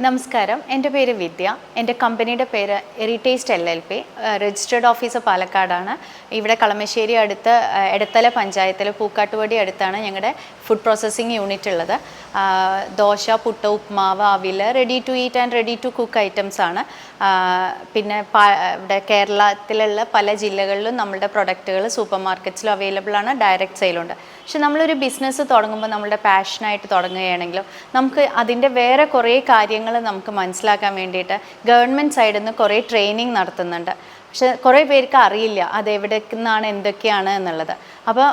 നമസ്കാരം, എൻ്റെ പേര് വിദ്യ. എൻ്റെ കമ്പനിയുടെ പേര് എറിറ്റേസ്റ്റ് LLP. രജിസ്റ്റേർഡ് ഓഫീസ് പാലക്കാടാണ്. ഇവിടെ കളമശ്ശേരി അടുത്ത് എടത്തല പഞ്ചായത്തിൽ പൂക്കാട്ടുപടി അടുത്താണ് ഞങ്ങളുടെ ഫുഡ് പ്രോസസ്സിംഗ് യൂണിറ്റ് ഉള്ളത്. ദോശ, പുട്ട്, ഉപ്മാവ്, അവിൽ, ready to eat and ready to cook items ആണ്. പിന്നെ ഇവിടെ കേരളത്തിലുള്ള പല ജില്ലകളിലും നമ്മളുടെ പ്രൊഡക്റ്റുകൾ സൂപ്പർ മാർക്കറ്റ്സിലും അവൈലബിൾ ആണ്. ഡയറക്റ്റ് സെയിലുണ്ട്. പക്ഷെ നമ്മളൊരു ബിസിനസ് തുടങ്ങുമ്പോൾ നമ്മളുടെ പാഷനായിട്ട് തുടങ്ങുകയാണെങ്കിലും നമുക്ക് അതിൻ്റെ വേറെ കുറേ കാര്യങ്ങൾ നമുക്ക് മനസ്സിലാക്കാൻ വേണ്ടിയിട്ട് ഗവൺമെൻറ് സൈഡിൽ നിന്ന് കുറേ ട്രെയിനിങ് നടത്തുന്നുണ്ട്. പക്ഷെ കുറേ പേർക്ക് അറിയില്ല അതെവിടെ നിന്നാണ് എന്തൊക്കെയാണ് എന്നുള്ളത്. അപ്പോൾ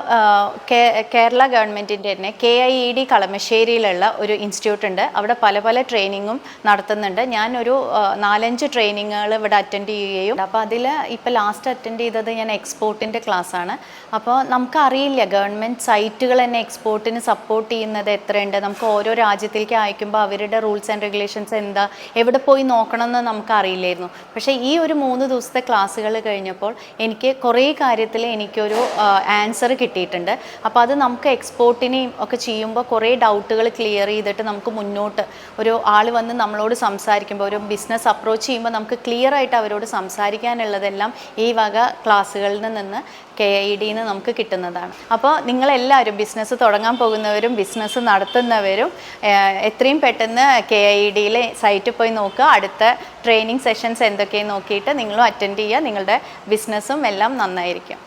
കേരള ഗവൺമെൻറ്റിൻ്റെ തന്നെ KIED കളമശ്ശേരിയിലുള്ള ഒരു ഇൻസ്റ്റിറ്റ്യൂട്ട് ഉണ്ട്. അവിടെ പല പല ട്രെയിനിങ്ങും നടത്തുന്നുണ്ട്. ഞാനൊരു 4-5 ട്രെയിനിങ്ങുകൾ ഇവിടെ അറ്റൻഡ് ചെയ്യുകയും അപ്പോൾ അതിൽ ഇപ്പോൾ ലാസ്റ്റ് അറ്റൻഡ് ചെയ്തത് ഞാൻ എക്സ്പോർട്ടിൻ്റെ ക്ലാസ്സാണ്. അപ്പോൾ നമുക്കറിയില്ല ഗവൺമെൻറ് സൈറ്റുകൾ തന്നെ എക്സ്പോർട്ടിന് സപ്പോർട്ട് ചെയ്യുന്നത് എത്രയുണ്ട്, നമുക്ക് ഓരോ രാജ്യത്തിലേക്ക് അയക്കുമ്പോൾ അവരുടെ റൂൾസ് ആൻഡ് റെഗുലേഷൻസ് എന്താ, എവിടെ പോയി നോക്കണമെന്ന് നമുക്ക് അറിയില്ലായിരുന്നു. പക്ഷേ ഈ ഒരു 3 ദിവസത്തെ ക്ലാസ്സുകൾ കഴിഞ്ഞപ്പോൾ എനിക്ക് കുറേ കാര്യത്തിൽ എനിക്കൊരു ആൻസർ കിട്ടിയിട്ടുണ്ട്. അപ്പോൾ അത് നമുക്ക് എക്സ്പോർട്ടിനെയും ഒക്കെ ചെയ്യുമ്പോൾ കുറേ ഡൗട്ടുകൾ ക്ലിയർ ചെയ്തിട്ട് നമുക്ക് മുന്നോട്ട് ഒരു ആൾ വന്ന് നമ്മളോട് സംസാരിക്കുമ്പോൾ, ഒരു ബിസിനസ് അപ്രോച്ച് ചെയ്യുമ്പോൾ നമുക്ക് ക്ലിയർ ആയിട്ട് അവരോട് സംസാരിക്കാനുള്ളതെല്ലാം ഈ വക ക്ലാസ്സുകളിൽ നിന്ന് KIED നമുക്ക് കിട്ടുന്നതാണ്. അപ്പോൾ നിങ്ങളെല്ലാവരും ബിസിനസ് തുടങ്ങാൻ പോകുന്നവരും ബിസിനസ് നടത്തുന്നവരും എത്രയും പെട്ടെന്ന് KIEDയിലെ സൈറ്റിൽ പോയി നോക്കുക. അടുത്ത ട്രെയിനിങ് സെഷൻസ് എന്തൊക്കെയെന്ന് നോക്കിയിട്ട് നിങ്ങളും അറ്റൻഡ് ചെയ്യുക. നിങ്ങളുടെ ബിസിനസ്സും എല്ലാം നന്നായിരിക്കും.